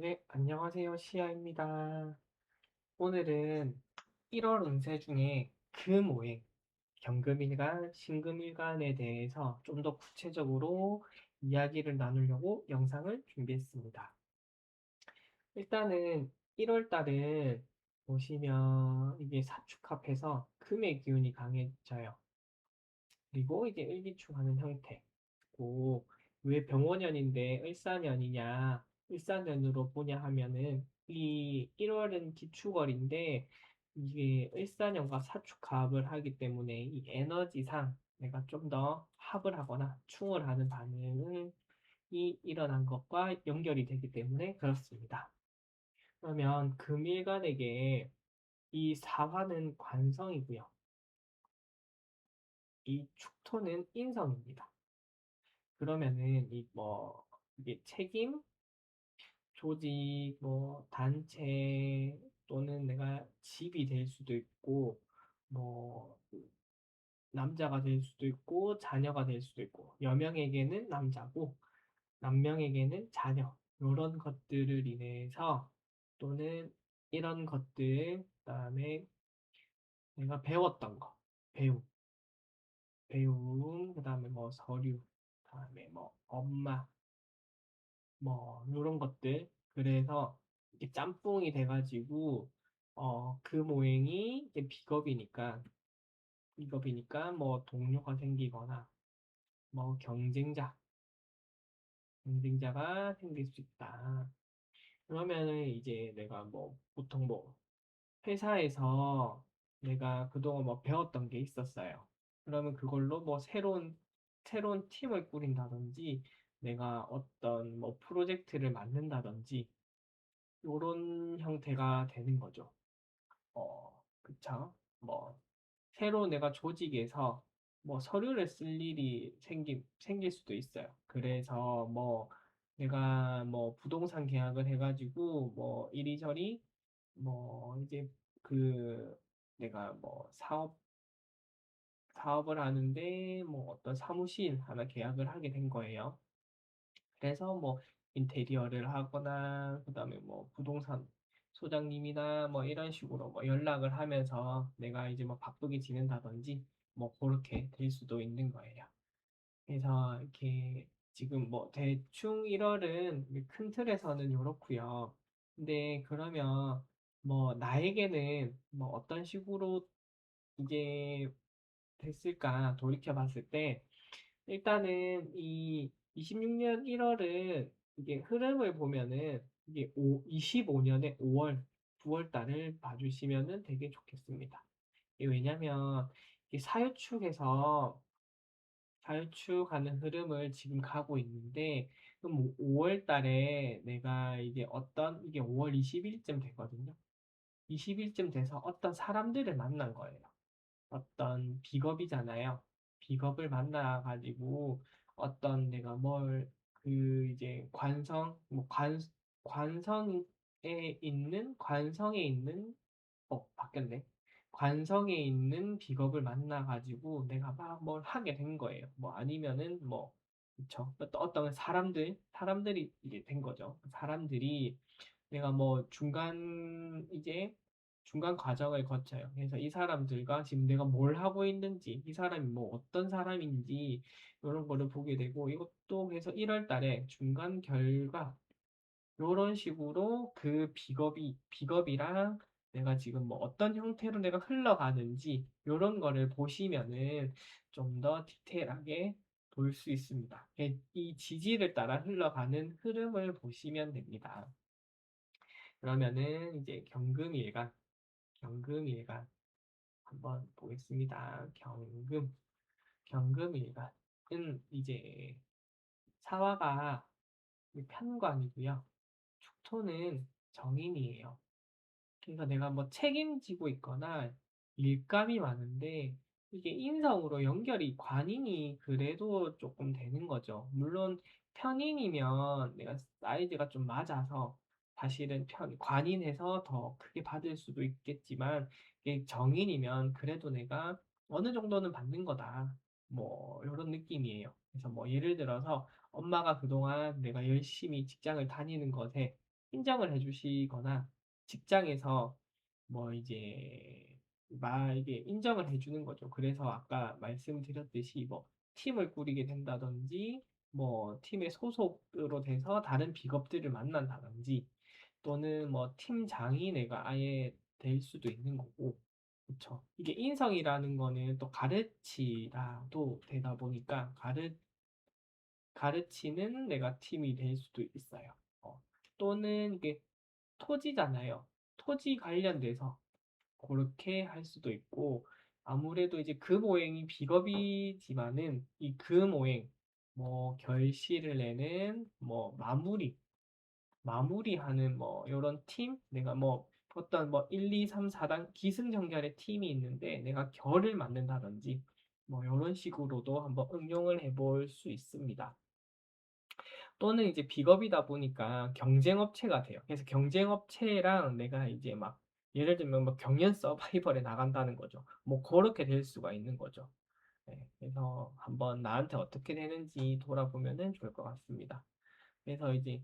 네, 안녕하세요. 시아입니다. 오늘은 1월 운세 중에 금오행, 경금일간, 신금일간에 대해서 좀 더 구체적으로 이야기를 나누려고 영상을 준비했습니다. 일단은 1월 달은 보시면 이게 사축합해서 금의 기운이 강해져요. 그리고 이제 일기축하는 형태. 고, 왜 병원년인데 을사년이냐, 을사년으로 보냐 하면은 이 1월은 기축월인데 이게 을사년과 사축합을 하기 때문에 이 에너지상 내가 좀 더 합을 하거나 충을 하는 반응이 일어난 것과 연결이 되기 때문에 그렇습니다. 그러면 금일간에게 이 사화는 관성이고요. 이 축토는 인성입니다. 그러면은 이게 책임, 조직, 뭐 단체 또는 내가 집이 될 수도 있고 뭐 남자가 될 수도 있고 자녀가 될 수도 있고 여명에게는 남자고 남명에게는 자녀 이런 것들을 인해서 또는 이런 것들 그다음에 내가 배웠던 거 배움 그다음에 뭐 서류 그다음에 뭐 엄마 뭐 요런 것들 그래서 이게 짬뽕이 돼가지고 그 모행이 이제 비겁이니까 뭐 동료가 생기거나 뭐 경쟁자가 생길 수 있다. 그러면은 이제 내가 뭐 보통 뭐 회사에서 내가 그동안 뭐 배웠던 게 있었어요. 그러면 그걸로 뭐 새로운 팀을 꾸린다든지 내가 어떤 뭐 프로젝트를 맡는다든지 요런 형태가 되는 거죠. 그쵸? 뭐, 새로 내가 조직에서 뭐 서류를 쓸 일이 생길 수도 있어요. 그래서 뭐 내가 뭐 부동산 계약을 해가지고 뭐 이리저리 뭐 이제 그 내가 뭐 사업을 하는데 뭐 어떤 사무실 하나 계약을 하게 된 거예요. 그래서 뭐 인테리어를 하거나 그다음에 뭐 부동산 소장님이나 뭐 이런 식으로 뭐 연락을 하면서 내가 이제 뭐 바쁘게 지낸다든지 뭐 그렇게 될 수도 있는 거예요. 그래서 이렇게 지금 뭐 대충 1월은 큰 틀에서는 요렇고요. 근데 그러면 뭐 나에게는 뭐 어떤 식으로 이게 됐을까 돌이켜 봤을 때 일단은 이 26년 1월은 이게 흐름을 보면은 이게 25년의 5월, 9월 달을 봐주시면은 되게 좋겠습니다. 이게 왜냐면 이 사유축하는 흐름을 지금 가고 있는데 그럼 5월 달에 내가 이게 5월 20일쯤 되거든요. 20일쯤 돼서 어떤 사람들을 만난 거예요. 어떤 비겁이잖아요. 비겁을 만나가지고 어떤 내가 이제 관성에 있는, 바뀌었네. 관성에 있는 비겁을 만나가지고 내가 막 뭘 하게 된 거예요. 뭐 아니면은 뭐, 그쵸. 또 어떤 사람들이 이제 된 거죠. 사람들이 내가 뭐 중간 과정을 거쳐요. 그래서 이 사람들과 지금 내가 뭘 하고 있는지, 이 사람이 뭐 어떤 사람인지, 이런 거를 보게 되고, 이것도 그래서 1월 달에 중간 결과, 이런 식으로 그 비겁이랑 내가 지금 뭐 어떤 형태로 내가 흘러가는지, 이런 거를 보시면은 좀 더 디테일하게 볼 수 있습니다. 이 지지를 따라 흘러가는 흐름을 보시면 됩니다. 그러면은 이제 경금일간 한번 보겠습니다. 경금일간은 이제 사화가 편관이고요. 축토는 정인이에요. 그러니까 내가 뭐 책임지고 있거나 일감이 많은데 이게 인성으로 연결이 관인이 그래도 조금 되는 거죠. 물론 편인이면 내가 사이즈가 좀 맞아서 사실은 관인해서 더 크게 받을 수도 있겠지만 이게 정인이면 그래도 내가 어느 정도는 받는 거다. 뭐 이런 느낌이에요. 그래서 뭐 예를 들어서 엄마가 그동안 내가 열심히 직장을 다니는 것에 인정을 해 주시거나 직장에서 뭐 이제 막 이게 인정을 해 주는 거죠. 그래서 아까 말씀드렸듯이 뭐 팀을 꾸리게 된다든지 뭐 팀의 소속으로 돼서 다른 직업들을 만난다든지 또는 뭐 팀장이 내가 아예 될 수도 있는 거고. 그쵸. 이게 인성이라는 거는 또 가르치라도 되다 보니까 가르치는 내가 팀이 될 수도 있어요. 또는 이게 토지잖아요. 토지 관련돼서 그렇게 할 수도 있고, 아무래도 이제 금오행이 비겁이지만은 이 금오행, 뭐 결실을 내는 뭐 마무리하는 뭐 요런 팀, 내가 뭐 어떤 뭐 1, 2, 3, 4단 기승전결의 팀이 있는데 내가 결을 맡는다든지 뭐 요런 식으로도 한번 응용을 해볼 수 있습니다. 또는 이제 비겁이다 보니까 경쟁업체가 돼요. 그래서 경쟁업체랑 내가 이제 막 예를 들면 뭐 경연 서바이벌에 나간다는 거죠. 뭐 그렇게 될 수가 있는 거죠. 네, 그래서 한번 나한테 어떻게 되는지 돌아보면은 좋을 것 같습니다. 그래서 이제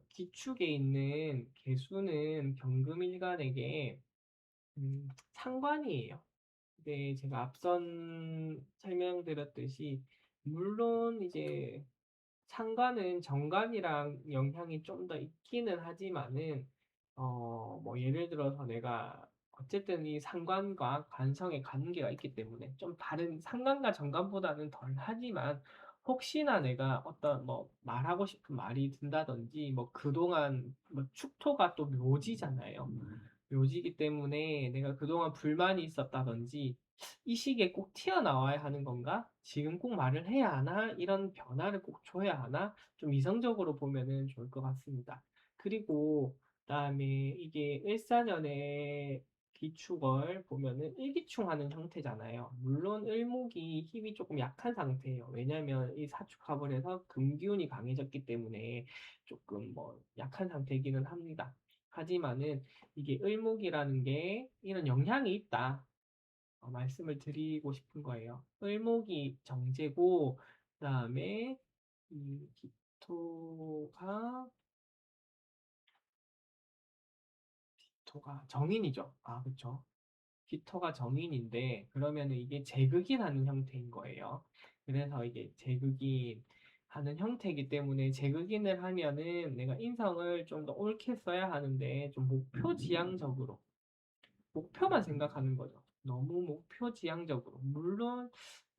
기축에 있는 개수는 경금일간에게 상관이에요. 근데 제가 앞선 설명드렸듯이 물론 이제 상관은 정관이랑 영향이 좀 더 있기는 하지만은 뭐 예를 들어서 내가 어쨌든 이 상관과 관성의 관계가 있기 때문에 좀 다른 상관과 정관보다는 덜 하지만 혹시나 내가 어떤 뭐 말하고 싶은 말이 든다든지 뭐 그동안 뭐 축토가 또 묘지잖아요. 묘지이기 때문에 내가 그동안 불만이 있었다든지 이 시기에 꼭 튀어나와야 하는 건가? 지금 꼭 말을 해야 하나? 이런 변화를 꼭 줘야 하나? 좀 이성적으로 보면은 좋을 것 같습니다. 그리고 그다음에 이게 일사년의 기축을 보면은 일기충하는 형태잖아요. 물론 을목이 힘이 조금 약한 상태예요. 왜냐하면 이 사축합을 해서 금기운이 강해졌기 때문에 조금 뭐 약한 상태이기는 합니다. 하지만은 이게 을목이라는 게 이런 영향이 있다. 말씀을 드리고 싶은 거예요. 을목이 정제고, 그다음에 이 기토가 정인이죠. 아, 그쵸. 기토가 정인인데, 그러면은 이게 제극이라는 형태인 거예요. 그래서 이게 제극이 하는 형태이기 때문에 제극인을 하면은 내가 인성을 좀 더 옳게 써야 하는데 좀 목표지향적으로 목표만 생각하는 거죠. 너무 목표지향적으로. 물론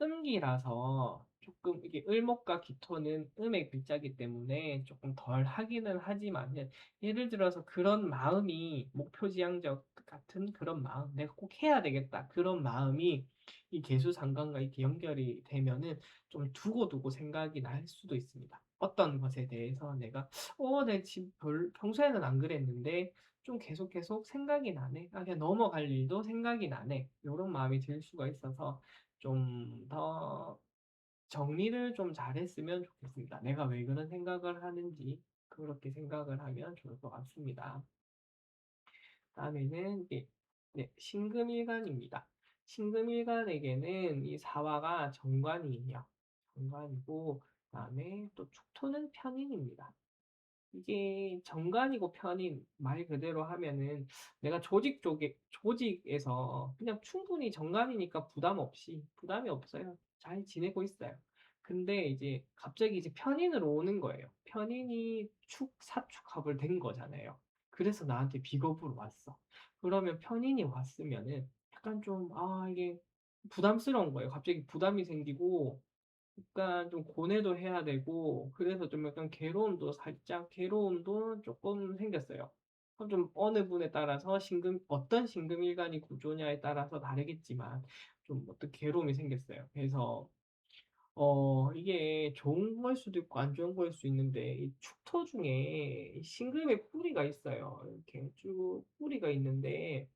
음기라서 조금 이게 을목과 기토는 음의 글자이기 때문에 조금 덜 하기는 하지만 예를 들어서 그런 마음이 목표지향적 같은 그런 마음, 내가 꼭 해야 되겠다. 그런 마음이 이 개수상관과 이렇게 연결이 되면은 좀 두고두고 생각이 날 수도 있습니다. 어떤 것에 대해서 내 지금 평소에는 안 그랬는데 좀 계속 생각이 나네. 아, 그냥 넘어갈 일도 생각이 나네. 이런 마음이 들 수가 있어서 좀 더 정리를 좀 잘했으면 좋겠습니다. 내가 왜 그런 생각을 하는지 그렇게 생각을 하면 좋을 것 같습니다. 다음에는 이제 네, 신금일간입니다. 신금일간에게는 이 사화가 정관이에요. 정관이고 그다음에 또 축토는 편인입니다. 이게 정관이고 편인 말 그대로 하면은 내가 조직에서 그냥 충분히 정관이니까 부담이 없어요. 잘 지내고 있어요. 근데 이제 갑자기 이제 편인으로 오는 거예요. 편인이 사축합을 된 거잖아요. 그래서 나한테 비겁으로 왔어. 그러면 편인이 왔으면은 약간 좀 이게 부담스러운 거예요. 갑자기 부담이 생기고 약간 좀 고뇌도 해야 되고 그래서 좀 약간 괴로움도 조금 생겼어요. 그럼 좀 어느 분에 따라서 어떤 신금일간이 구조냐에 따라서 다르겠지만 좀 어떤 괴로움이 생겼어요. 그래서 이게 좋은 걸 수도 있고 안 좋은 걸 수 있는데 이 축토 중에 이 신금의 뿌리가 있어요. 이렇게 쭉 뿌리가 있는데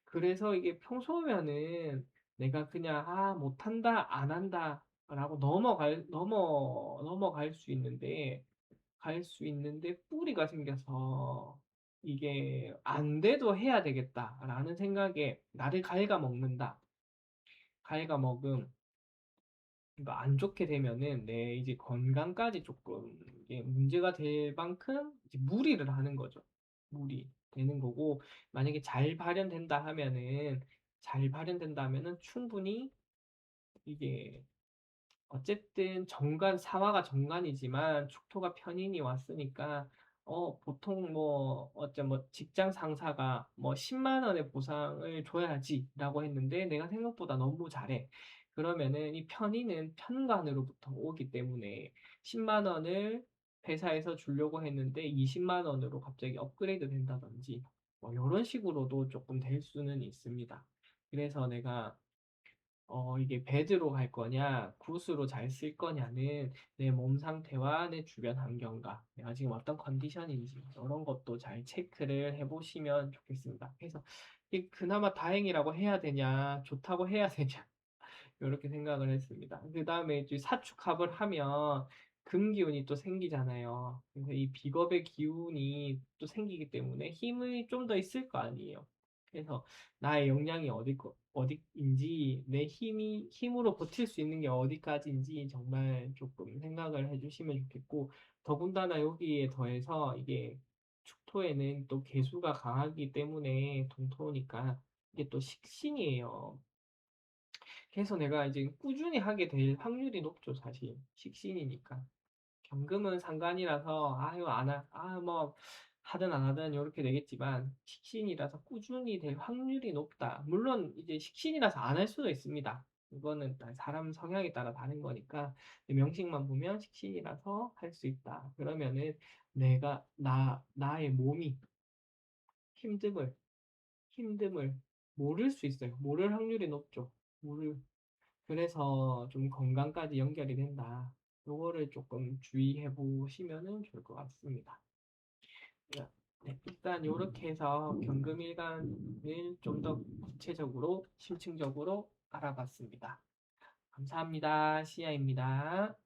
그래서 이게 평소면은 내가 그냥 못한다, 안 한다 라고 넘어갈 수 있는데 뿌리가 생겨서 이게 안 돼도 해야 되겠다라는 생각에 나를 갉아먹는다. 갉아먹음. 이거 안 좋게 되면은 내 이제 건강까지 조금 이게 문제가 될 만큼 이제 무리를 하는 거죠. 무리되는 거고, 만약에 잘 발현된다 하면은 충분히 이게 어쨌든 사화가 정관이지만 축토가 편인이 왔으니까 보통 뭐 직장 상사가 뭐 10만 원의 보상을 줘야지라고 했는데 내가 생각보다 너무 잘해. 그러면은 이 편인은 편관으로부터 오기 때문에 10만 원을 회사에서 주려고 했는데 20만 원으로 갑자기 업그레이드 된다든지 뭐 이런 식으로도 조금 될 수는 있습니다. 그래서 내가 이게 배드로 갈 거냐, 굿으로 잘 쓸 거냐는 내 몸 상태와 내 주변 환경과 내가 지금 어떤 컨디션인지 이런 것도 잘 체크를 해보시면 좋겠습니다. 그래서 이게 그나마 다행이라고 해야 되냐, 좋다고 해야 되냐, 요렇게 생각을 했습니다. 그다음에 이제 사축합을 하면 금기운이 또 생기잖아요. 그래서 이 비겁의 기운이 또 생기기 때문에 힘이 좀 더 있을 거 아니에요. 그래서 나의 역량이 어디인지, 내 힘으로 버틸 수 있는 게 어디까지인지 정말 조금 생각을 해주시면 좋겠고, 더군다나 여기에 더해서 이게 축토에는 또 개수가 강하기 때문에 동토니까 이게 또 식신이에요. 그래서 내가 이제 꾸준히 하게 될 확률이 높죠, 사실. 식신이니까. 경금은 상관이라서, 아유, 뭐, 하든 안 하든 이렇게 되겠지만, 식신이라서 꾸준히 될 확률이 높다. 물론, 이제 식신이라서 안 할 수도 있습니다. 이거는 사람 성향에 따라 다른 거니까, 명식만 보면 식신이라서 할 수 있다. 그러면은, 나의 몸이 힘듦을, 힘듦을 모를 수 있어요. 모를 확률이 높죠. 그래서 좀 건강까지 연결이 된다. 요거를 조금 주의해 보시면은 좋을 것 같습니다. 네, 일단 요렇게 해서 경금일간을 좀 더 구체적으로, 심층적으로 알아봤습니다. 감사합니다. 시야입니다.